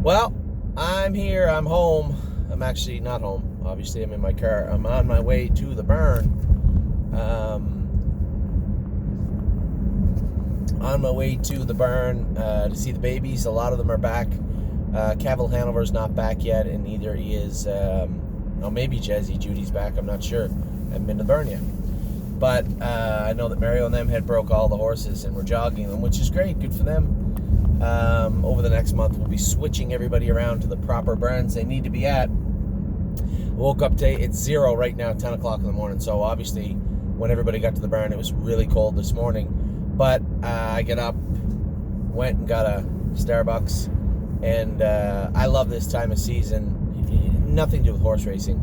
Well, I'm here. I'm home. I'm actually not home. Obviously, I'm in my car. I'm on my way to the barn. On my way to the barn to see the babies. A lot of them are back. Cavill Hanover's not back yet, and neither is, maybe Jazzy Judy's back. I'm not sure. I haven't been to the barn yet. But I know that Mario and them had broke all the horses and were jogging them, which is great. Good for them. Over the next month, we'll be switching everybody around to the proper barns they need to be at. Woke up today, it's 0 right now, 10 o'clock in the morning. So obviously, when everybody got to the barn, it was really cold this morning. But I get up, went and got a Starbucks, and I love this time of season. Nothing to do with horse racing.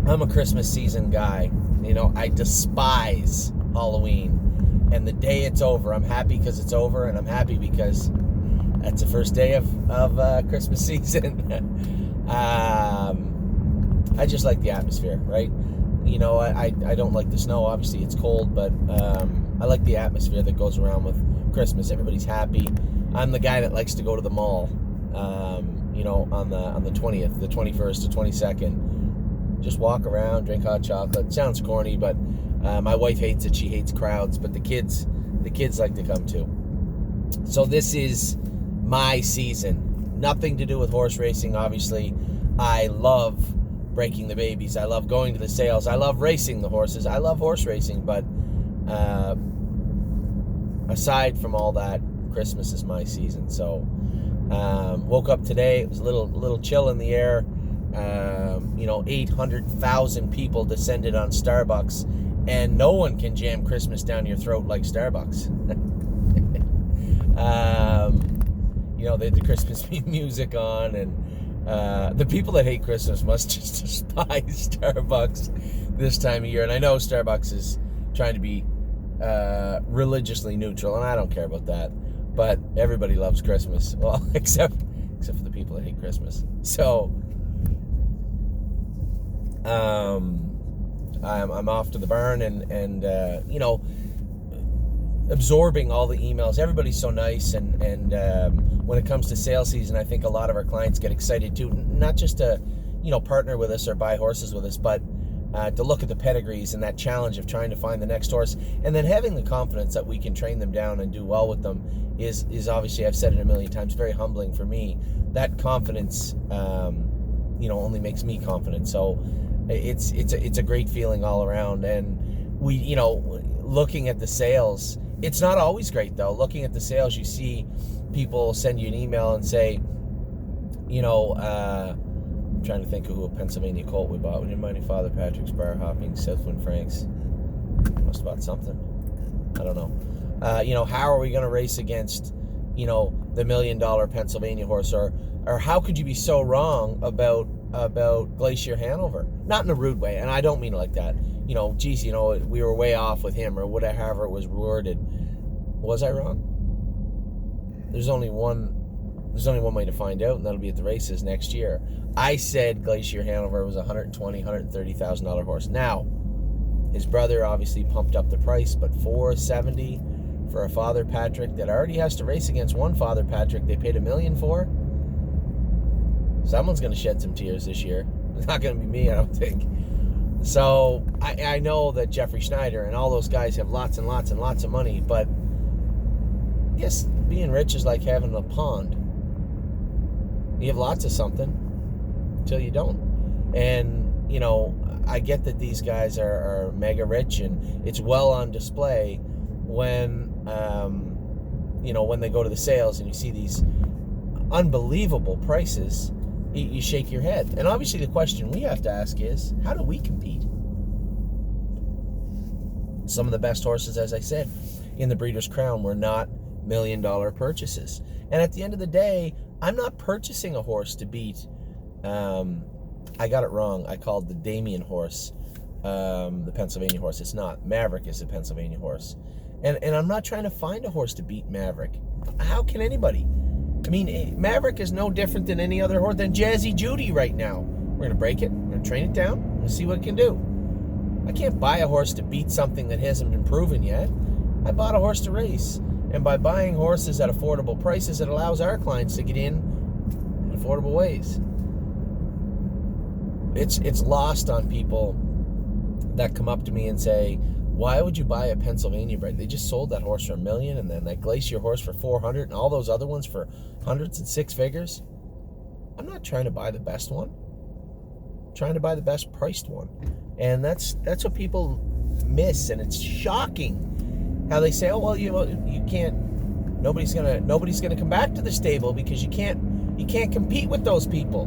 I'm a Christmas season guy. You know, I despise Halloween. And the day it's over, I'm happy because it's over, and I'm happy because that's the first day of Christmas season. I just like the atmosphere, right? You know, I don't like the snow. Obviously, it's cold, but I like the atmosphere that goes around with Christmas. Everybody's happy. I'm the guy that likes to go to the mall, you know, on the 20th, the 21st, the 22nd. Just walk around, drink hot chocolate. Sounds corny, but my wife hates it. She hates crowds, but the kids like to come too. So this is my season. Nothing to do with horse racing, obviously. I love breaking the babies. I love going to the sales. I love racing the horses. I love horse racing, but aside from all that, Christmas is my season. So woke up today. It was a little chill in the air. 800,000 people descended on Starbucks, and no one can jam Christmas down your throat like Starbucks. They had the Christmas music on, and the people that hate Christmas must just despise Starbucks this time of year. And I know Starbucks is trying to be religiously neutral, and I don't care about that. But everybody loves Christmas, well, except for the people that hate Christmas. So I'm off to the barn and absorbing all the emails. Everybody's so nice, and when it comes to sales season, I think a lot of our clients get excited too, not just to partner with us or buy horses with us, but to look at the pedigrees and that challenge of trying to find the next horse, and then having the confidence that we can train them down and do well with them is obviously, I've said it a million times, very humbling for me. That confidence only makes me confident. So it's a great feeling all around. And we, looking at the sales, it's not always great though. Looking at the sales, you see people send you an email and say, I'm trying to think of who a Pennsylvania colt we bought. We didn't buy any Father Patrick's, Bar Hopping, Southwind Franks. Must have bought something. I don't know. How are we going to race against, the $1 million Pennsylvania horse? Or how could you be so wrong about Glacier Hanover? Not in a rude way, and I don't mean it like that. We were way off with him, or whatever, however it was worded. Was I wrong? There's only one way to find out, and that'll be at the races next year. I said Glacier Hanover was a $120,000, $130,000 horse. Now, his brother obviously pumped up the price, but $470,000 for a Father Patrick that already has to race against one Father Patrick they paid $1 million for. Someone's going to shed some tears this year. It's not going to be me, I don't think. So I know that Jeffrey Schneider and all those guys have lots and lots and lots of money, but I guess being rich is like having a pond. You have lots of something until you don't. And, I get that these guys are mega rich, and it's well on display when, when they go to the sales and you see these unbelievable prices. You shake your head. And obviously the question we have to ask is, how do we compete? Some of the best horses, as I said, in the Breeders' Crown were not $1 million purchases. And at the end of the day, I'm not purchasing a horse to beat, I got it wrong. I called the Damien horse the Pennsylvania horse. It's not. Maverick is the Pennsylvania horse. And I'm not trying to find a horse to beat Maverick. How can anybody? I mean, Maverick is no different than any other horse, than Jazzy Judy right now. We're going to break it. We're going to train it down. We'll see what it can do. I can't buy a horse to beat something that hasn't been proven yet. I bought a horse to race. And by buying horses at affordable prices, it allows our clients to get in affordable ways. It's lost on people that come up to me and say, why would you buy a Pennsylvania bred? They just sold that horse for $1 million, and then that Glacier horse for $400,000, and all those other ones for hundreds and six figures. I'm not trying to buy the best one. I'm trying to buy the best priced one. And that's what people miss, and it's shocking how they say, oh, well, you can't, nobody's gonna come back to the stable because you can't compete with those people.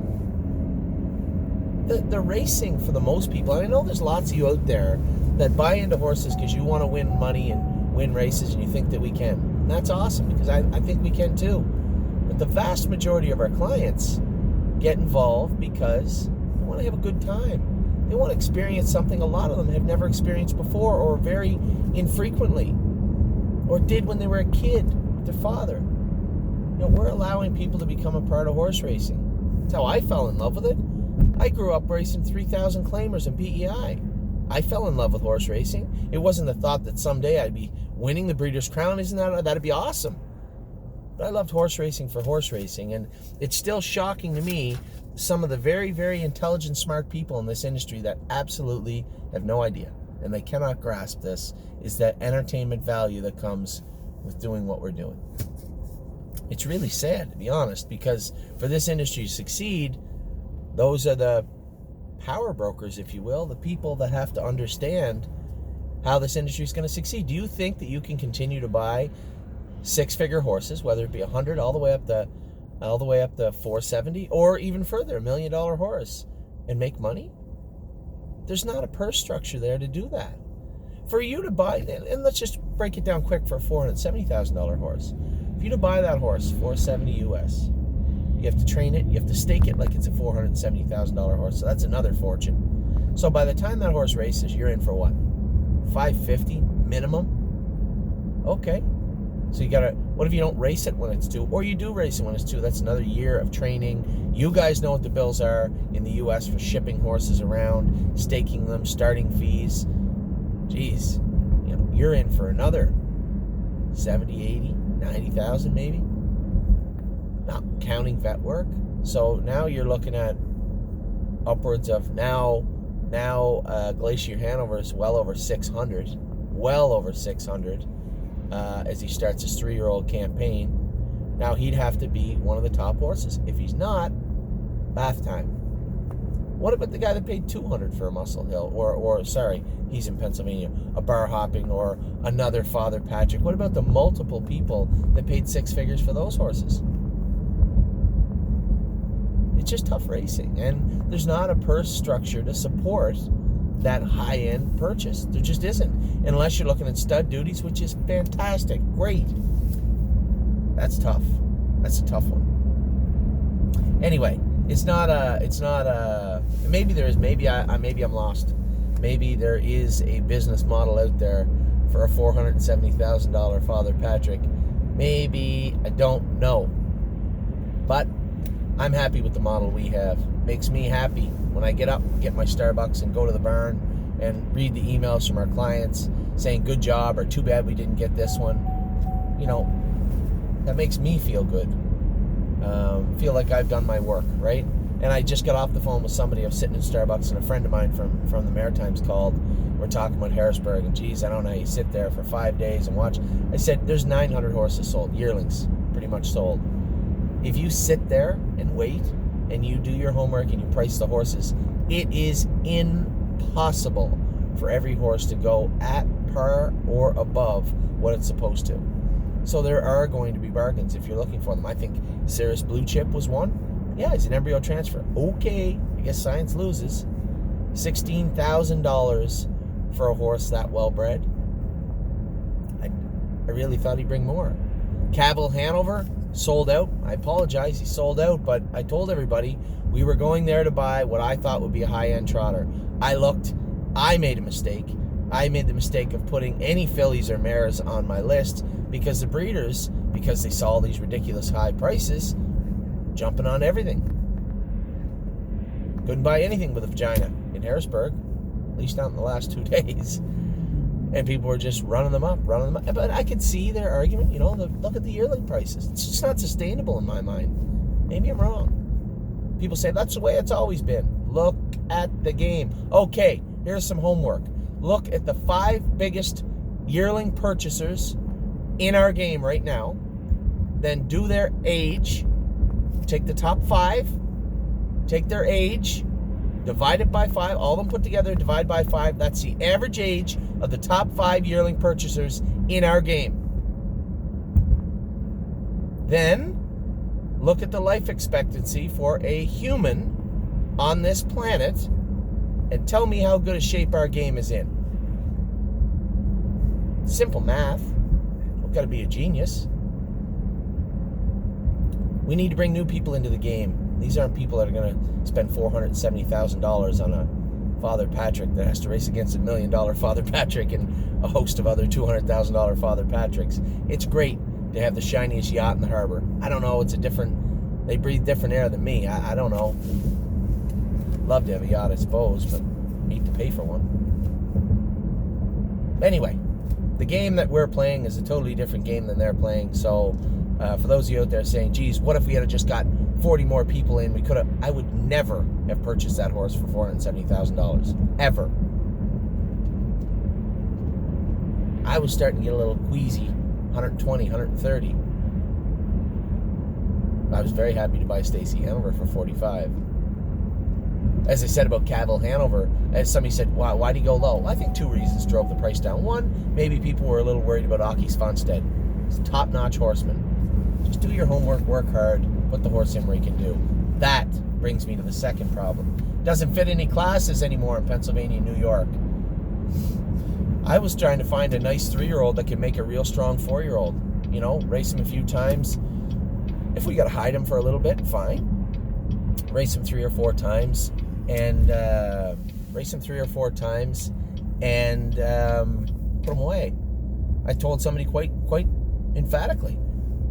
The racing, for the most people, and I know there's lots of you out there that buy into horses because you want to win money and win races, and you think that we can. And that's awesome, because I think we can too. But the vast majority of our clients get involved because they want to have a good time. They want to experience something a lot of them have never experienced before, or very infrequently, or did when they were a kid with their father. We're allowing people to become a part of horse racing. That's how I fell in love with it. I grew up racing 3,000 claimers in PEI. I fell in love with horse racing. It wasn't the thought that someday I'd be winning the Breeders' Crown. That'd be awesome. But I loved horse racing for horse racing, and it's still shocking to me some of the very, very intelligent, smart people in this industry that absolutely have no idea, and they cannot grasp this, is that entertainment value that comes with doing what we're doing. It's really sad, to be honest, because for this industry to succeed, those are the power brokers, if you will, the people that have to understand how this industry is going to succeed. Do you think that you can continue to buy six-figure horses, whether it be 100 all the way up to 470, or even further, $1 million horse, and make money? There's not a purse structure there to do that. For you to buy, and let's just break it down quick, for a $470,000 horse. For you to buy that horse, $470 US, you have to train it, you have to stake it like it's a $470,000 horse, so that's another fortune. So by the time that horse races, you're in for what? $550 minimum? Okay. So you gotta, what if you don't race it when it's 2? Or you do race it when it's 2? That's another year of training. You guys know what the bills are in the US for shipping horses around, staking them, starting fees. Geez, you're in for another 70, 80, 90,000 maybe. Not counting vet work. So now you're looking at upwards of now Glacier Hanover is well over 600 as he starts his 3-year-old campaign. Now he'd have to be one of the top horses. If he's not, bath time. What about the guy that paid $200 for a Muscle Hill, or sorry, he's in Pennsylvania, a Bar Hopping, or another Father Patrick? What about the multiple people that paid 6 figures for those horses? It's just tough racing, and there's not a purse structure to support that high-end purchase. There just isn't, unless you're looking at stud duties, which is fantastic, great. That's tough. That's a tough one. Anyway, maybe there is, maybe I'm lost. Maybe there is a business model out there for a $470,000 Father Patrick. Maybe, I don't know. But I'm happy with the model we have. Makes me happy when I get up, get my Starbucks, and go to the barn and read the emails from our clients saying good job or too bad we didn't get this one. That makes me feel good. Feel like I've done my work, right? And I just got off the phone with somebody. I was sitting in Starbucks, and a friend of mine from the Maritimes called. We're talking about Harrisburg, and geez, I don't know how you sit there for 5 days and watch. I said, there's 900 horses sold, yearlings, pretty much sold. If you sit there and wait, and you do your homework and you price the horses, it is impossible for every horse to go at par or above what it's supposed to. So there are going to be bargains if you're looking for them. I think Cirrus Blue Chip was one. Yeah, it's an embryo transfer. Okay, I guess science loses. $16,000 for a horse that well bred. I really thought he'd bring more. Cavil Hanover sold out. I apologize, he sold out, but I told everybody we were going there to buy what I thought would be a high-end trotter. I made a mistake. I made the mistake of putting any fillies or mares on my list because the breeders, because they saw these ridiculous high prices, jumping on everything. Couldn't buy anything with a vagina in Harrisburg, at least not in the last 2 days. And people were just running them up. But I could see their argument, look at the yearling prices. It's just not sustainable in my mind. Maybe I'm wrong. People say that's the way it's always been. Look at the game. Okay, here's some homework. Look at the 5 biggest yearling purchasers in our game right now. Then do their age. Take the top 5. Take their age. Divide it by 5. All of them put together, divide by 5. That's the average age of the top 5 yearling purchasers in our game. Then look at the life expectancy for a human on this planet and tell me how good a shape our game is in. Simple math. We've got to be a genius. We need to bring new people into the game. These aren't people that are going to spend $470,000 on a Father Patrick that has to race against $1 million Father Patrick and a host of other $200,000 Father Patricks. It's great to have the shiniest yacht in the harbor. I don't know. They breathe different air than me. I don't know. Love to have a yacht, I suppose, but need to pay for one. Anyway, the game that we're playing is a totally different game than they're playing. So for those of you out there saying, geez, what if we had just got 40 more people in? I would never have purchased that horse for $470,000. Ever. I was starting to get a little queasy. 120, 130. I was very happy to buy Stacy Hanover for 45. As I said about Cavill Hanover, as somebody said, why do you go low? I think 2 reasons drove the price down. One, maybe people were a little worried about Aki Svanstedt. He's a top-notch horseman. Just do your homework, work hard, put the horse in where he can do. That brings me to the second problem. Doesn't fit any classes anymore in Pennsylvania and New York. I was trying to find a nice 3-year-old that could make a real strong 4-year-old. Race him a few times. If we got to hide him for a little bit, fine. Race him 3 or 4 times and put him away. I told somebody quite emphatically,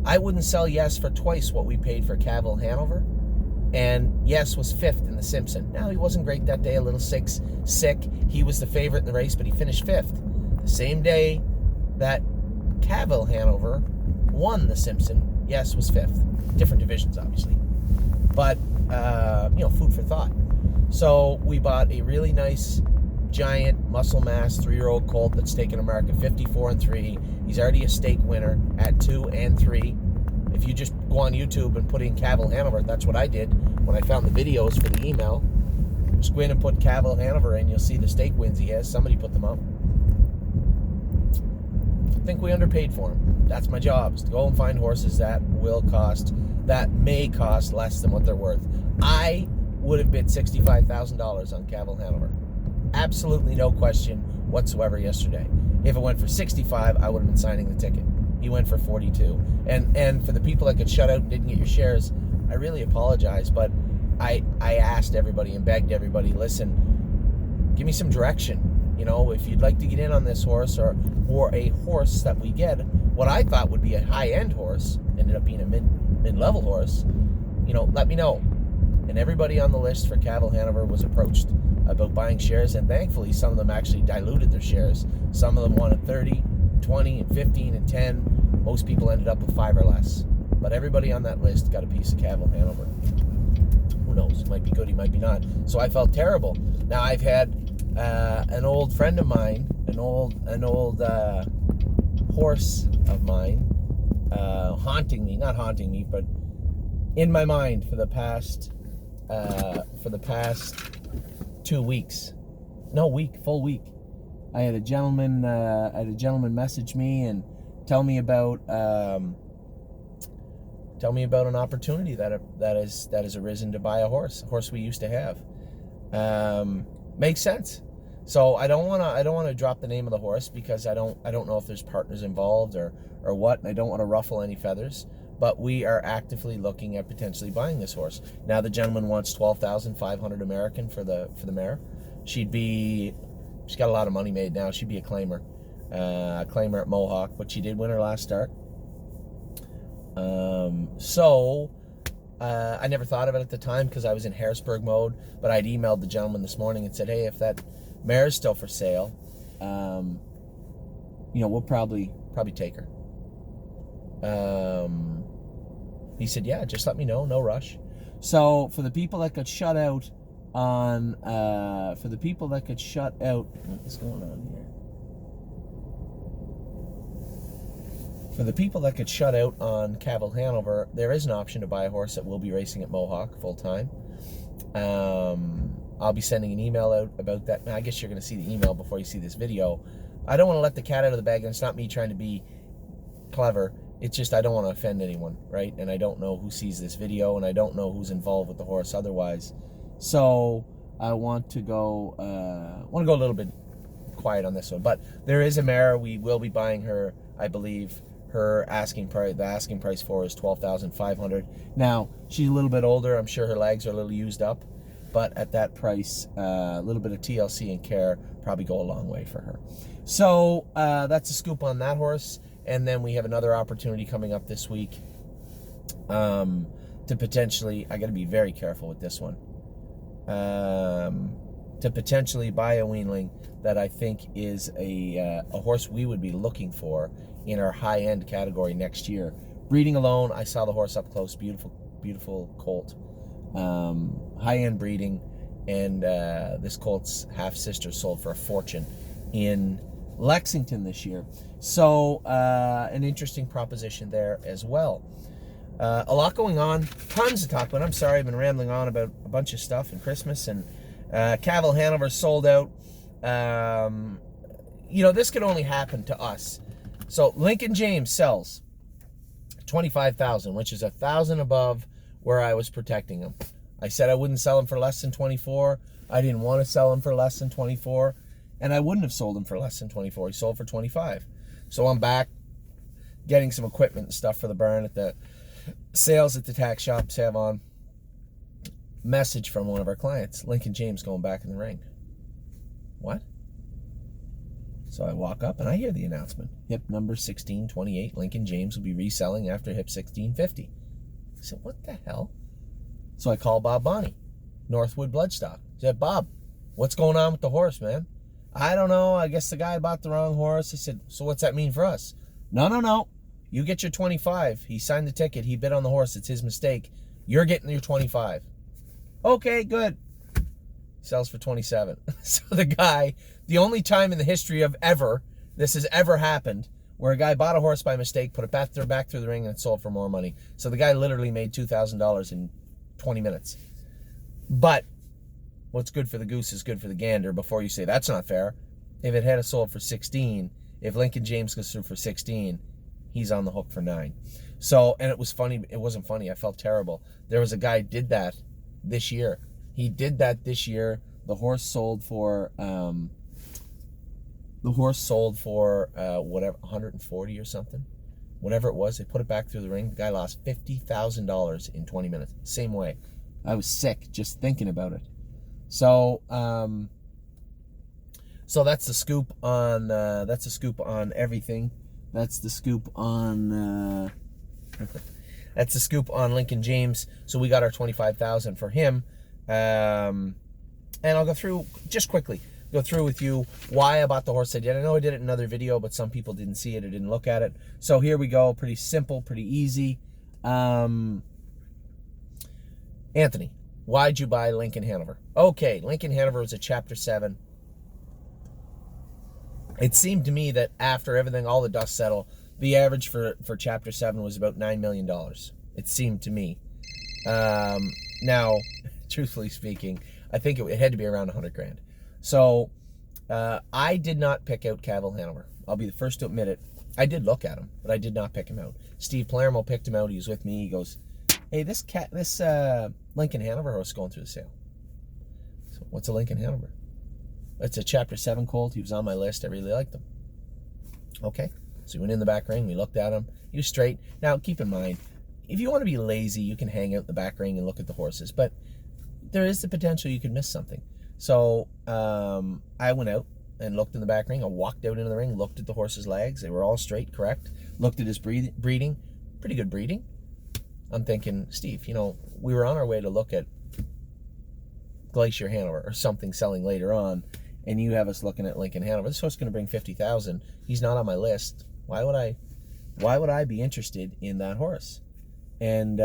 I wouldn't sell Yes for twice what we paid for Cavill Hanover. And Yes was 5th in the Simpson. Now, he wasn't great that day, a little sick. He was the favorite in the race, but he finished 5th. The same day that Cavill Hanover won the Simpson, Yes was 5th. Different divisions, obviously. But, food for thought. So we bought a really nice, giant, muscle mass 3-year-old colt that's taken a mark of 54-3. He's already a stake winner at 2 and 3. If you just go on YouTube and put in Cavill Hanover, that's what I did when I found the videos for the email. Just go in and put Cavill Hanover in, you'll see the stake wins he has. Somebody put them up. I think we underpaid for him. That's my job, is to go and find horses that may cost less than what they're worth. I would have bid $65,000 on Cavill Hanover. Absolutely no question whatsoever yesterday. If it went for 65, I would have been signing the ticket. He went for 42. And for the people that got shut out and didn't get your shares, I really apologize, but I asked everybody and begged everybody, listen, give me some direction. If you'd like to get in on this horse or a horse that we get, what I thought would be a high-end horse, ended up being a mid-level horse, let me know. And everybody on the list for Cavill Hanover was approached about buying shares, and thankfully some of them actually diluted their shares. Some of them wanted 30, 20, and 15, and 10. Most people ended up with 5 or less. But everybody on that list got a piece of Cavill Hanover. Who knows? Might be good, he might be not. So I felt terrible. Now I've had an old friend of mine, an old horse of mine, not haunting me, but in my mind for the past 2 weeks. Full week. I had a gentleman message me and tell me about an opportunity that has arisen to buy a horse we used to have. Makes sense. So I don't want to drop the name of the horse because I don't know if there's partners involved or what, and I don't want to ruffle any feathers. But we are actively looking at potentially buying this horse. Now the gentleman wants $12,500 American for the mare. She's got a lot of money made now. She'd be a claimer at Mohawk, but she did win her last start. I never thought of it at the time because I was in Harrisburg mode, but I'd emailed the gentleman this morning and said, hey, if that mare is still for sale, we'll probably take her. He said, yeah, just let me know, no rush. So for the people that got shut out on, what is going on here? For the people that get shut out on Cavill Hanover, there is an option to buy a horse that will be racing at Mohawk full time. I'll be sending an email out about that. I guess you're going to see the email before you see this video. I don't want to let the cat out of the bag, and it's not me trying to be clever. It's just I don't want to offend anyone, right? And I don't know who sees this video, and I don't know who's involved with the horse otherwise. So I want to go a little bit quiet on this one. But there is a mare. We will be buying her, I believe. Her the asking price for her is $12,500. Now, she's a little bit older. I'm sure her legs are a little used up. But at that price, a little bit of TLC and care probably go a long way for her. So that's a scoop on that horse. And then we have another opportunity coming up this week to potentially, I got to be very careful with this one, to potentially buy a weanling that I think is a horse we would be looking for in our high-end category next year. Breeding alone, I saw the horse up close, beautiful colt. High-end breeding, and this colt's half-sister sold for a fortune in Lexington this year. So an interesting proposition there as well. A lot going on, tons to talk about. I'm sorry, I've been rambling on about a bunch of stuff and Christmas, and Cavill Hanover sold out. This could only happen to us. So Lincoln James sells 25,000, which is 1,000 above where I was protecting him. I said I wouldn't sell him for less than 24. I didn't want to sell him for less than 24, and I wouldn't have sold him for less than 24. He sold for 25. So I'm back getting some equipment and stuff for the barn at the sales at the tack shops have on. Message from one of our clients, Lincoln James going back in the ring. What? So I walk up and I hear the announcement. Hip number 1628, Lincoln James will be reselling after hip 1650. I said, what the hell? So I call Bob Bonney, Northwood Bloodstock. I said, Bob, what's going on with the horse, man? I don't know. I guess the guy bought the wrong horse. I said, so what's that mean for us? No. You get your 25. He signed the ticket. He bid on the horse. It's his mistake. You're getting your 25. Okay, good. Sells for 27. So the guy, the only time in the history of this has ever happened, where a guy bought a horse by mistake, put it back through the ring, and it sold for more money. So the guy literally made $2,000 in 20 minutes. But what's good for the goose is good for the gander. Before you say that's not fair, if it had sold for 16, if Lincoln James goes through for 16, he's on the hook for 9. So, and it was funny. It wasn't funny. I felt terrible. There was a guy did that this year. He did that this year. The horse sold for whatever, 140 or something, whatever it was. They put it back through the ring. The guy lost $50,000 in 20 minutes. Same way. I was sick just thinking about it. So, so that's the scoop on everything. That's the scoop on that's the scoop on Lincoln James. So we got our 25,000 for him. And I'll go through just quickly. Go through with you why I bought the horse I did. I know I did it in another video, but some people didn't see it or didn't look at it. So here we go. Pretty simple, pretty easy. Anthony, why'd you buy Lincoln Hanover? Okay, Lincoln Hanover was a Chapter 7. It seemed to me that after everything, all the dust settled, the average for Chapter 7 was about $9 million. It seemed to me. Now, truthfully speaking, I think it had to be around 100 grand. So I did not pick out Cavill Hanover. I'll be the first to admit it. I did look at him, but I did not pick him out. Steve Palermo picked him out. He was with me. He goes, hey, this Lincoln Hanover horse is going through the sale. So what's a Lincoln Hanover? It's a Chapter 7 colt. He was on my list. I really liked him. Okay. So we went in the back ring. We looked at him. He was straight. Now, keep in mind, if you want to be lazy, you can hang out in the back ring and look at the horses. But there is the potential you could miss something. So I went out and looked in the back ring. I walked out into the ring, looked at the horse's legs. They were all straight, correct. Looked at his breeding. Pretty good breeding. I'm thinking, Steve, we were on our way to look at Glacier Hanover or something selling later on. and you have us looking at Lincoln Hanover. This horse is going to bring 50,000. He's not on my list. Why would I be interested in that horse? And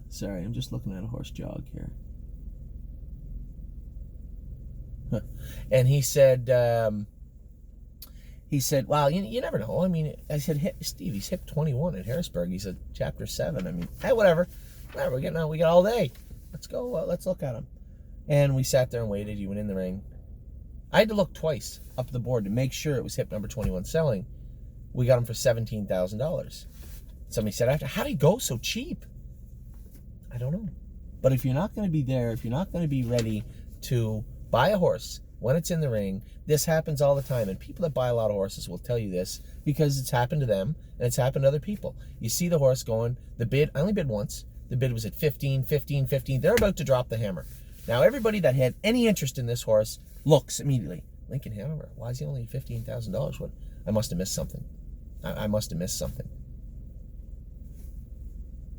sorry, I'm just looking at a horse jog here. And he said, well, you never know. I mean, I said, Steve, he's hip 21 at Harrisburg. He's a chapter 7. I mean, hey, whatever. We got all day. Let's go. Let's look at him. And we sat there and waited. He went in the ring. I had to look twice up the board to make sure it was hip number 21 selling. We got him for $17,000. Somebody said after, how did he go so cheap? I don't know. But if you're not going to be there, if you're not going to be ready to buy a horse when it's in the ring, this happens all the time. And people that buy a lot of horses will tell you this because it's happened to them and it's happened to other people. You see the horse going, the bid, I only bid once. The bid was at 15, 15, 15. They're about to drop the hammer. Now, everybody that had any interest in this horse looks immediately. Lincoln Hanover, why is he only $15,000? What? I must have missed something. I must have missed something.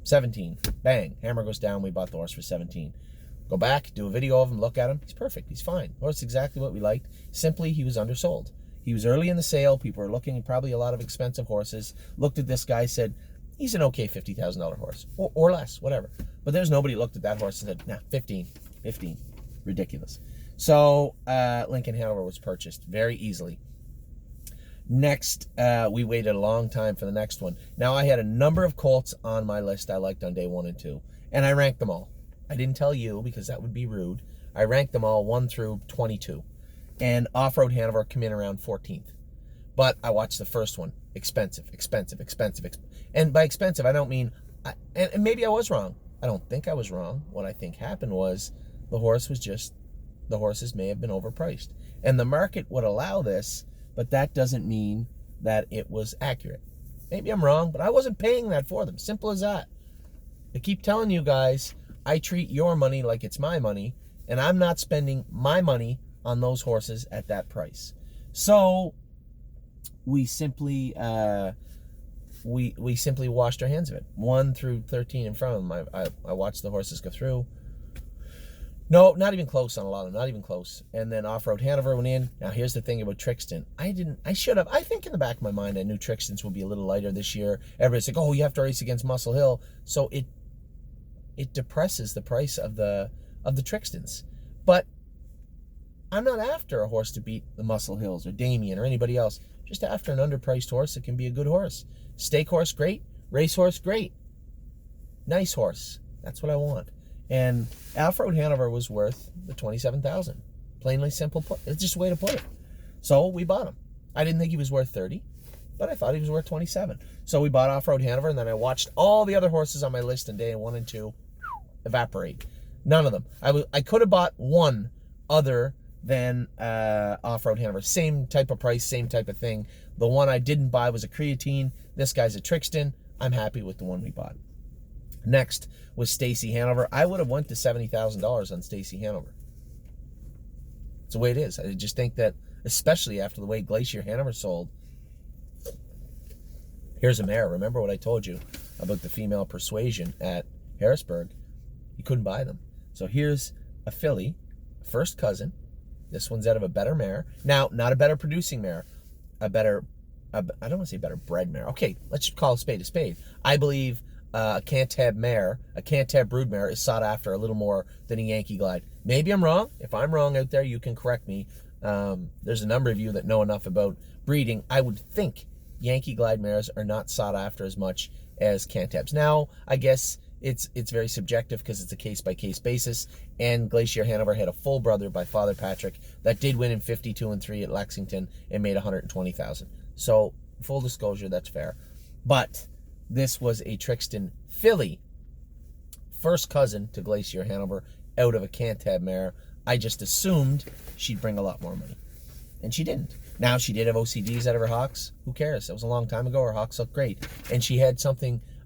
17. Bang. Hammer goes down. We bought the horse for 17. Go back, do a video of him, look at him. He's perfect. He's fine. Horse is exactly what we liked. Simply, he was undersold. He was early in the sale. People were looking at probably a lot of expensive horses. Looked at this guy, said, he's an okay $50,000 horse. Or less, whatever. But there's nobody looked at that horse and said, nah, 15. Ridiculous. So, Lincoln Hanover was purchased very easily. Next, we waited a long time for the next one. Now, I had a number of colts on my list I liked on day 1 and 2, and I ranked them all. I didn't tell you because that would be rude. I ranked them all 1 through 22, and Off-Road Hanover came in around 14th. But I watched the first one. Expensive. And by expensive, I don't mean, and maybe I was wrong. I don't think I was wrong. What I think happened was the horses may have been overpriced. And the market would allow this, but that doesn't mean that it was accurate. Maybe I'm wrong, but I wasn't paying that for them. Simple as that. I keep telling you guys, I treat your money like it's my money, and I'm not spending my money on those horses at that price. So we simply we simply washed our hands of it. 1 through 13 in front of them. I watched the horses go through. No, not even close on a lot of them, not even close. And then Off-Road Hanover went in. Now, here's the thing about Trixton. I should have. I think in the back of my mind, I knew Trixtons would be a little lighter this year. Everybody's like, oh, you have to race against Muscle Hill. So it depresses the price of the Trixtons. But I'm not after a horse to beat the Muscle Hills or Damien or anybody else. Just after an underpriced horse that can be a good horse. Stake horse, great. Race horse, great. Nice horse. That's what I want. And Off-Road Hanover was worth the $27,000. Plainly simple. It's just a way to put it. So we bought him. I didn't think he was worth 30, but I thought he was worth 27. So we bought Off-Road Hanover, and then I watched all the other horses on my list in day 1 and 2 evaporate. None of them. I could have bought one other than Off-Road Hanover. Same type of price, same type of thing. The one I didn't buy was a creatine. This guy's a Trixton. I'm happy with the one we bought. Next was Stacy Hanover. I would have went to $70,000 on Stacy Hanover. It's the way it is. I just think that, especially after the way Glacier Hanover sold. Here's a mare. Remember what I told you about the female persuasion at Harrisburg? You couldn't buy them. So here's a filly, first cousin. This one's out of a better mare. Now, not a better producing mare. I don't want to say better bred mare. Okay, let's call a spade a spade. I believe a Cantab mare, a Cantab brood mare, is sought after a little more than a Yankee Glide. Maybe I'm wrong. If I'm wrong out there, you can correct me. There's a number of you that know enough about breeding. I would think Yankee Glide mares are not sought after as much as Cantabs. Now, I guess it's very subjective because it's a case-by-case basis, and Glacier Hanover had a full brother by Father Patrick that did win in 52 and 3 at Lexington and made $120,000. So, full disclosure, that's fair. But this was a Trixton filly, first cousin to Glacier Hanover, out of a Cantab mare. I just assumed she'd bring a lot more money. And she didn't. Now, she did have OCDs out of her hocks. Who cares? That was a long time ago. Her hocks looked great. And she had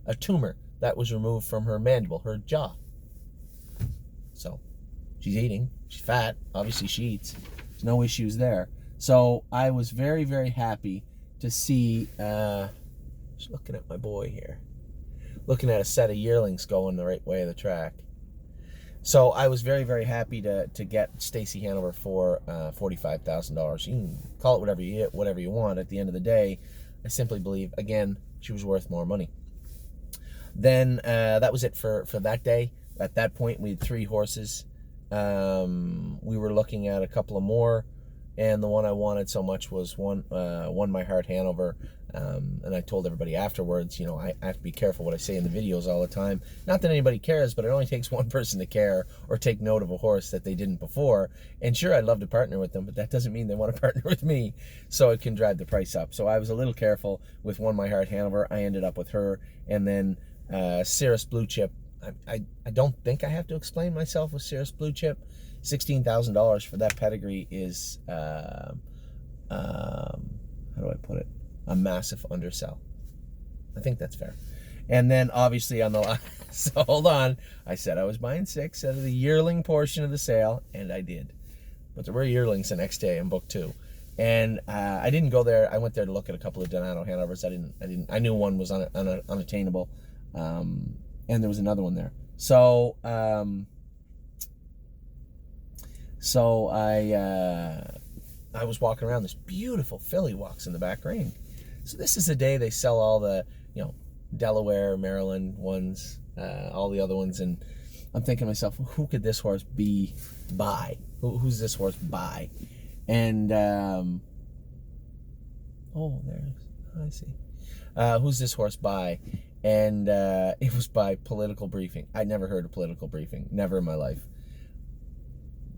a tumor that was removed from her mandible, her jaw. So, she's eating. She's fat. Obviously, she eats. There's no issues there. So, I was very, very happy to see... just looking at my boy here. Looking at a set of yearlings going the right way of the track. So I was very, very happy to get Stacy Hanover for $45,000. You can call it whatever you want. At the end of the day, I simply believe, again, she was worth more money. Then that was it for that day. At that point, we had 3 horses. We were looking at a couple of more, and the one I wanted so much was Won My Heart Hanover. And I told everybody afterwards, you know, I have to be careful what I say in the videos all the time. Not that anybody cares, but it only takes one person to care or take note of a horse that they didn't before. And sure, I'd love to partner with them, but that doesn't mean they want to partner with me, so it can drive the price up. So I was a little careful with Won My Heart Hanover. I ended up with her, and then Cirrus Blue Chip. I don't think I have to explain myself with Cirrus Blue Chip. $16,000 for that pedigree is how do I put it? A massive undersell. I think that's fair. And then obviously on the last, so hold on, I said I was buying 6 out of the yearling portion of the sale, and I did. But there were yearlings the next day in book 2. And I didn't go there. I went there to look at a couple of Donato Hanovers. I knew one was unattainable. And there was another one there. So I was walking around. This beautiful filly walks in the back ring. So this is the day they sell all the, you know, Delaware, Maryland ones, all the other ones, and I'm thinking to myself, who could this horse be by? Who's this horse by? And I see. Who's this horse by? And it was by Political Briefing. I'd never heard of Political Briefing, never in my life.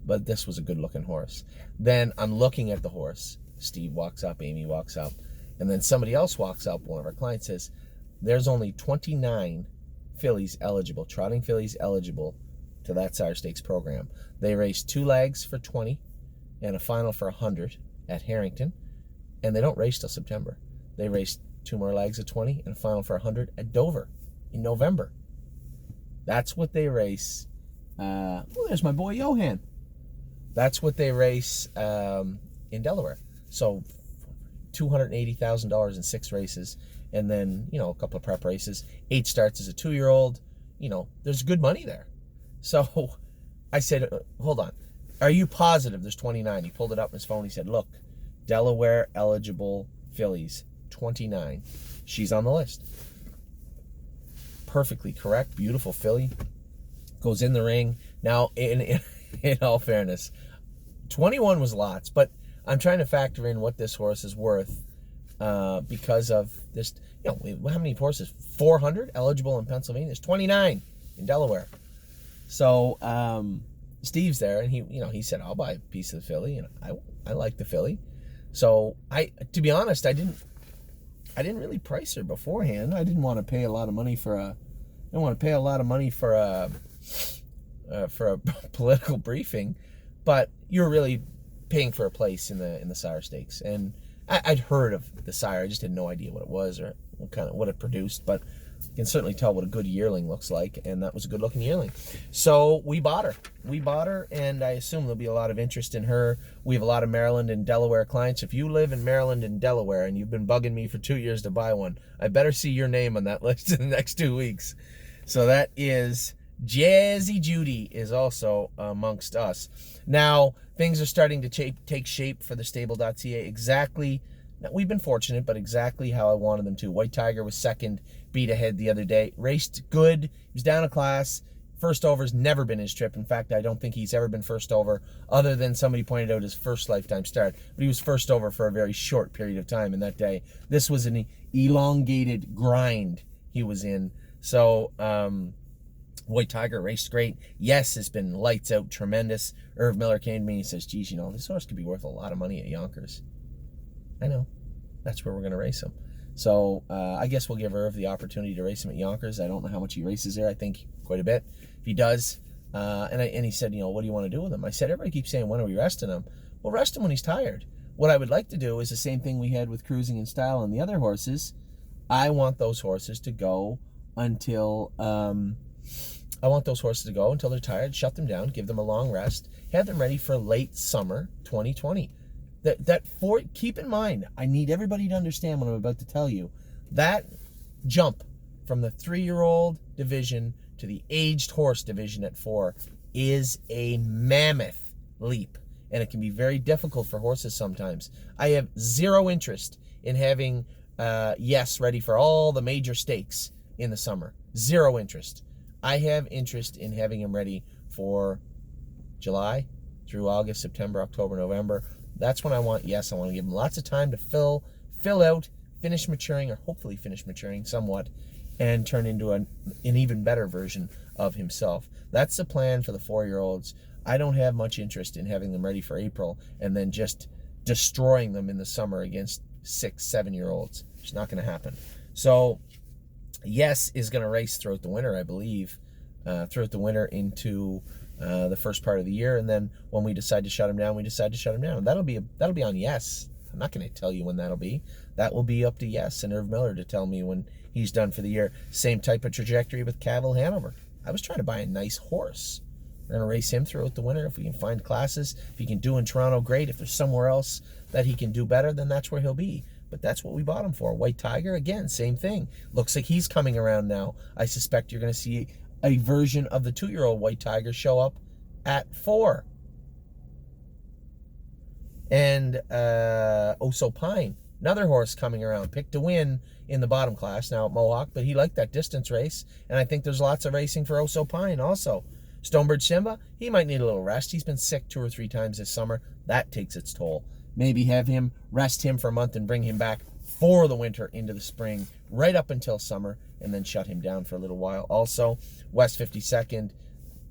But this was a good-looking horse. Then I'm looking at the horse. Steve walks up, Amy walks up, and then somebody else walks up. One of our clients says, there's only 29 fillies eligible, trotting fillies eligible to that Sire Stakes program. They raced 2 legs for 20 and a final for 100 at Harrington, and they don't race till September. They raced 2 more legs at 20 and a final for 100 at Dover in November. That's what they race. There's my boy Johan. That's what they race in Delaware. So $280,000 in 6 races, and then, you know, a couple of prep races, 8 starts as a 2-year-old. You know, there's good money there. So I said, hold on, are you positive there's 29? He pulled it up on his phone. He said, look, Delaware eligible fillies, 29. She's on the list. Perfectly correct. Beautiful filly. Goes in the ring. Now, in all fairness, 21 was lots, but I'm trying to factor in what this horse is worth because of this. You know, how many horses? 400 eligible in Pennsylvania. There's 29 in Delaware. So Steve's there, and he said, I'll buy a piece of the filly, and I like the filly. So to be honest, I didn't really price her beforehand. I didn't want to pay a lot of money for a Political Briefing, but you're really paying for a place in the Sire Stakes. And I'd heard of the sire, I just had no idea what it was or what it produced, but you can certainly tell what a good yearling looks like, and that was a good looking yearling. So we bought her, and I assume there'll be a lot of interest in her. We have a lot of Maryland and Delaware clients. If you live in Maryland and Delaware and you've been bugging me for 2 years to buy one, I better see your name on that list in the next 2 weeks. So that is Jazzy Judy is also amongst us. Now, things are starting to take shape for the stable.ca exactly. Now, we've been fortunate, but exactly how I wanted them to. White Tiger was second, beat ahead the other day. Raced good. He was down a class. First over's never been his trip. In fact, I don't think he's ever been first over, other than somebody pointed out his first lifetime start. But he was first over for a very short period of time in that day. This was an elongated grind he was in. So, White Tiger raced great. Yes, has been lights out, tremendous. Irv Miller came to me and he says, geez, you know, this horse could be worth a lot of money at Yonkers. I know. That's where we're going to race him. So I guess we'll give Irv the opportunity to race him at Yonkers. I don't know how much he races there. I think quite a bit. If he does, and he said, you know, what do you want to do with him? I said, everybody keeps saying, when are we resting him? Well, rest him when he's tired. What I would like to do is the same thing we had with Cruising in Style and the other horses. I want those horses to go until they're tired, shut them down, give them a long rest, have them ready for late summer 2020. Keep in mind, I need everybody to understand what I'm about to tell you. That jump from the 3-year-old division to the aged horse division at 4 is a mammoth leap, and it can be very difficult for horses sometimes. I have zero interest in having Yes ready for all the major stakes in the summer. Zero interest. I have interest in having him ready for July through August, September, October, November. That's when I want Yes. I want to give him lots of time to fill out, finish maturing, or hopefully finish maturing somewhat, and turn into an even better version of himself. That's the plan for the 4-year-olds. I don't have much interest in having them ready for April and then just destroying them in the summer against 6, 7-year-olds. It's not going to happen. So Yes is going to race throughout the winter, I believe, throughout the winter into the first part of the year, and then when we decide to shut him down, we decide to shut him down. That'll be on Yes. I'm not going to tell you when that'll be. That will be up to Yes and Irv Miller to tell me when he's done for the year. Same type of trajectory with Cavill Hanover. I was trying to buy a nice horse. We're going to race him throughout the winter. If we can find classes, if he can do in Toronto, great. If there's somewhere else that he can do better, then that's where he'll be. But that's what we bought him for. White Tiger, again, same thing. Looks like he's coming around now. I suspect you're going to see a version of the 2-year-old White Tiger show up at 4. And Oso Pine, another horse coming around, picked to win in the bottom class now at Mohawk, but he liked that distance race, and I think there's lots of racing for Oso Pine also. Stonebridge Simba, he might need a little rest. He's been sick 2 or 3 times this summer. That takes its toll. Maybe have him, rest him for a month and bring him back for the winter into the spring, right up until summer, and then shut him down for a little while. Also, West 52nd,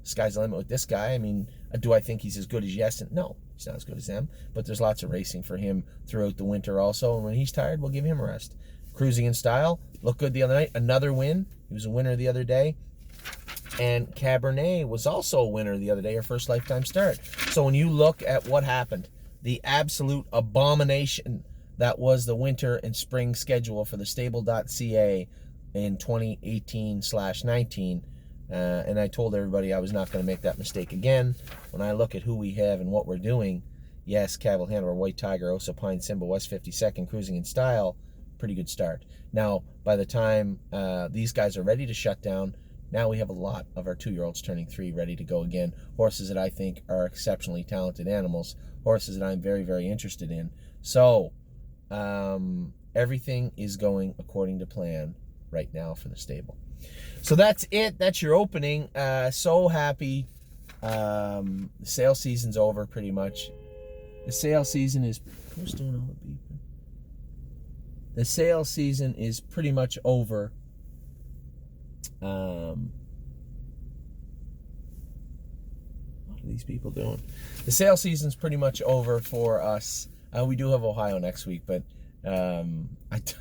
sky's the limit with this guy. I mean, do I think he's as good as Yes? No, he's not as good as them, but there's lots of racing for him throughout the winter also, and when he's tired, we'll give him a rest. Cruising in Style, looked good the other night. Another win. He was a winner the other day. And Cabernet was also a winner the other day, her first lifetime start. So when you look at what happened, the absolute abomination that was the winter and spring schedule for the stable.ca in 2018/19, and I told everybody I was not going to make that mistake again. When I look at who we have and what we're doing, Yes, Cavill Hanover, White Tiger, Oso Pine, Simba, West 52nd, Cruising in Style, pretty good start. Now, by the time these guys are ready to shut down, now we have a lot of our 2-year-olds turning 3 ready to go again. Horses that I think are exceptionally talented animals. Horses that I'm very, very interested in. So, everything is going according to plan right now for the stable. So that's it. That's your opening. So happy. The sale season's over pretty much. The sale season is... Who's doing all the beeping? The sale season is pretty much over. What are these people doing? The sale season's pretty much over for us. We do have Ohio next week, but I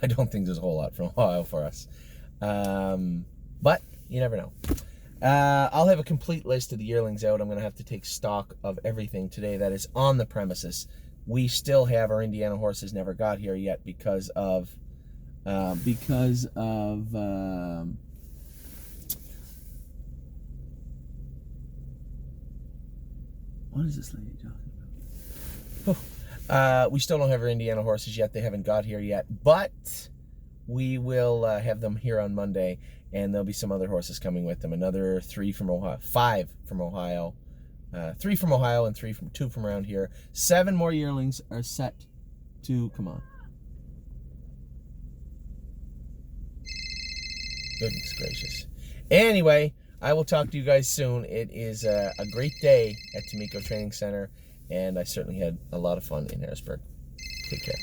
don't think there's a whole lot from Ohio for us. But you never know. I'll have a complete list of the yearlings out. I'm going to have to take stock of everything today that is on the premises. We still have our Indiana horses never got here yet because of what is this lady talking about? We still don't have our Indiana horses yet. They haven't got here yet, but we will have them here on Monday, and there'll be some other horses coming with them. Another 3 from Ohio, 5 from Ohio, 3 from Ohio, and 2 from around here. 7 more yearlings are set to come on. Goodness gracious. Anyway, I will talk to you guys soon. It is a great day at Tomiko Training Center, and I certainly had a lot of fun in Harrisburg. Take care.